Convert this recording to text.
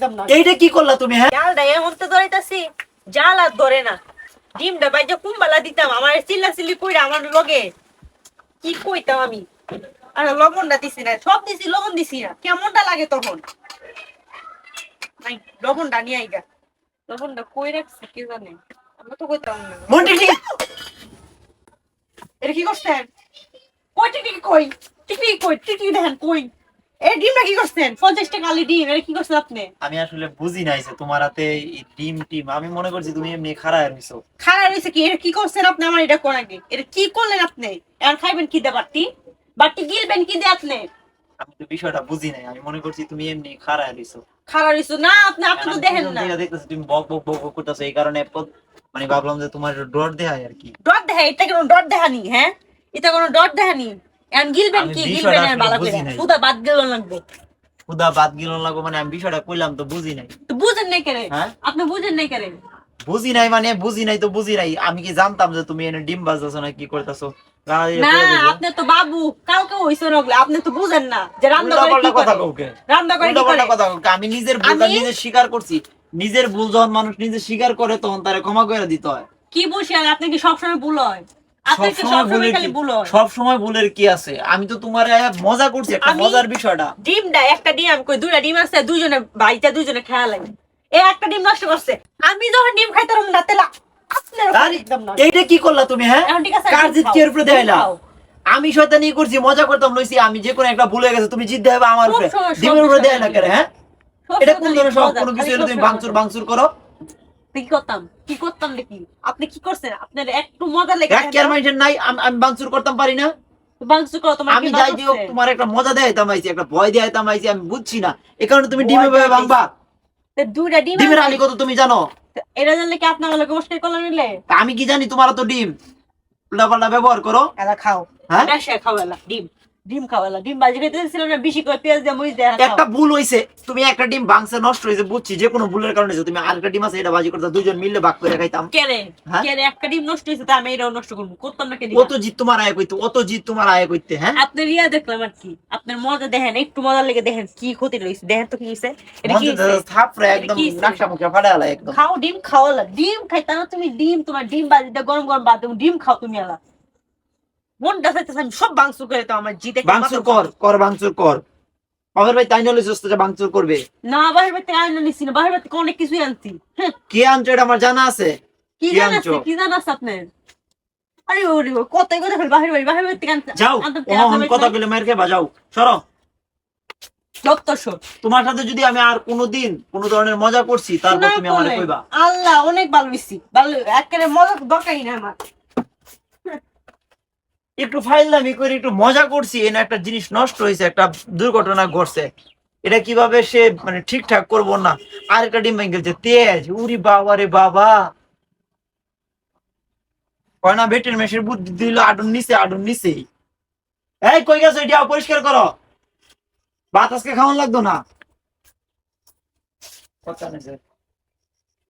একদম না। এইটা কি করলা তুমি? হ্যাঁ জালটা এমন তো ধরাইতাছি, জাল আর ধরে না। ডিমটা বাইজা কুম্বালা দিতাম, আমার চিল্লা চিল্লি কইরা আমার লগে কি কইতাম আমি। আর লবণটা দিছি না, সব দিছি, লবণ দিছি না, কেমনটা লাগে তখন। নাই লবণটা নিয়ে আইগা, লবণটা কই রাখছি কি জানে, আমরা তো কইতাম না। মন্টি ঠিক এটা কি করছেন? কই টিকটিকি কই, টিকটিকি কই, টিকটিকি দেখেন কই। এই ডিমটা কি করছেন? 50 টাকা আলি ডিম, এটা কি করছেন আপনি? আমি আসলে বুঝি নাই যে তোমার হাতে এই ডিম আমি মনে করছি তুমি এমনি খাড়ায় রইছো। খারাপ হয়েছে কি? এটা কি করছেন আপনি? আমার এটা কোন আগে এটা কি করলেন আপনি? এখন খাইবেন কি দে বাটি, বাটি গিলবেন কি দে আপনি? আমি তো বিষয়টা বুঝি নাই, আমি মনে করছি তুমি এমনি খাড়ায় রইছো। খারাপ হয়েছে না আপনি, আপনি তো দেখেন না। দেখতেছি তুমি বক বক বক বক করতেছো, এই কারণে মানে ভাবলাম যে তোমার ডর দেখায় আর কি। ডট দেখা? এটা কোনো ডট দেখানি? হ্যাঁ, এটা কোনো ডট দেখানি। এখন গিলবেন আমি কি? বিষয়টা গিলবেন আর আসলে ভালো বুঝি করে নাই। সুদা বাদ গেল লাগবে। খুদা বাদ গিল লাগবো মানে আমি বিষয়টা কইলাম তো বুঝি নাই। তো বুঝেন নাই কেন? হ্যাঁ আপনি বুঝেন নাই কেন? বুঝি নাই মানে বুঝি নাই তো বুঝি নাই, আমি কি জানতাম যে তুমি এনে ডিম বাজতেছো না কি করতেছো? না, আপনি তো বাবু, কালকে হইছে নগলে, আপনি তো বুঝেন না যে রান্না করে কি কথা করে। কাউকে রান্না করে কি করে? কথা কাউকে, আমি নিজের ভুলটা নিজে স্বীকার করছি। নিজের ভুল যখন মানুষ নিজে স্বীকার করে তখন তারে ক্ষমা করে দিতে হয়। কি বুঝছেন? আপনি কি সবসময় ভুল হয়? আপনার কি সবসময় খালি ভুল হয়? সব সময় ভুলের কি আছে? আমি তো তোমার মজা করছি, একটা মজার বিষয়টা। ডিমটা একটা ডিম আমি কই, দুইটা ডিম আছে, দুইজনে ভাইটা দুইজনে খেয়া লাগে, এই একটা ডিম নষ্ট করছে। আমি যখন ডিম খাইতাম না তেলা আপনার উপর একদম না। এইটা কি করলা তুমি? হ্যাঁ এখন ঠিক আছে, কার ডিম জিত খাও, কি উপরে ডিম দেয়লা? খাও। আমি শয়তানি করছি, মজা করতাম লইছি, আমি যে কোনো একটা ভুলে গেছে তুমি জিত দেবে আমার উপরে, ডিমের উপরে দেয় না কেন? হ্যাঁ এটা কোন ধরনের সব? কোনো কিছু হলে তুমি ভাঙচুর ভাঙচুর করো। কি করতাম, কি করতাম নাকি? আপনি কি করছেন? আপনার একটু মজা লেগে এক কেয়ার মাইন্ডের নাই, আমি ভাঙচুর করতাম পারি না? বাংসু করো তোমার আমি কি যাই যে হোক করছে? তোমার একটা মজা দেখাইতাম আইছি, একটা ভয় দেখাইতাম আইছি, আমি বুঝছি না এই কারণে তুমি ডিমে ভাবে ভাঙবা। তো দুইটা ডিম ডিমের আলি কত তুমি জানো? এরা জানলে কি আপনার লগে মুশকিল করলেন নিলে? তা আমি কি জানি তোমার তো ডিম উল্টাপাল্টা ব্যবহার করো। এলা খাও, হ্যাঁ বেশি খাও, এলা ডিম, ডিম খাও, এলা ডিম ভাজি খাইতে দিছিল না, বেশি করে পেঁয়াজ দিয়ে মরিচ দিয়ে খাও। একটা ভুল হইছে, তুমি একটা ডিম ভাঙছে নষ্ট হইছে বুঝছি, যে কোনো ভুলের কারণে হইছে। তুমি আরেকটা ডিম আছে এটা ভাজি করতে দুইজন মিলে ভাগ করে খাইতাম। কেরে হ্যাঁ? কেরে একটা ডিম নষ্ট হয়েছে তা আমি এটাও নষ্ট করবো? করতাম না কেন? অত জিত তোমার আয় কইতে, অত জিত তোমার আয় কইতে। হ্যাঁ আপনার ইয়া দেখলাম আর কি, আপনার মজা দেখেন, একটু মজা লেগে দেখেন কি ক্ষতি রয়েছে, দেখেন তো কি হয়েছে। এটা কি হয়েছে? থাপড়ে একদম কি হইছে? নাকশা মুখে ফাড়া আলা একদম। খাও ডিম খাও, এলা ডিম খাইতা না তুমি? ডিম, তোমার ডিম বাজিতে গরম গরম বাদ দেবো, ডিম খাও তুমি। এলা মনটা চাইতেছে আমি সব ভাঙচুর করে তো আমার জিতে ভাঙচুর কর ভাঙচুর কর। আমার ভাই তাই নলে সুস্থ ভাঙচুর করবে না। বাহির বাড়িতে আইনা নিছি না, বাহির বাড়িতে অনেক কিছুই আনছি। হ্যাঁ, কি আনছো এটা আমার জানা আছে। কি কি জানাস, আনছো? কি জানাস আপনার? আরে ওরে কত কথা ফেল, বাহির বাড়ি, বাহির বাড়িতে আনতে যাও ওহন কথা কইলে মার খেবা, যাও সরো। যত সর। তোমার সাথে যদি আমি আর কোনোদিন কোনো ধরনের মজা করছি তারপর তুমি আমারে কইবা। আল্লাহ অনেক ভালো হইছি, ভালো একেবারে মজা দরকারই না আমার। একটু ফাইললামি করে একটু মজা করছি, এনে একটা জিনিস নষ্ট হয়েছে, একটা দুর্ঘটনা ঘটছে, এটা কিভাবে সে মানে ঠিকঠাক করবো না? আর একটা ডিম ভেঙে গেছে তেজ, উরি বাবা রে বাবা। কয় না বেটের মেশের বুদ্ধি দিল আডুন নিচে, আডুন নিচে। এই কই গেছো? এটা পরিষ্কার করো, ভাত আজকে খাওয়ান লাগতো না। কথা নেই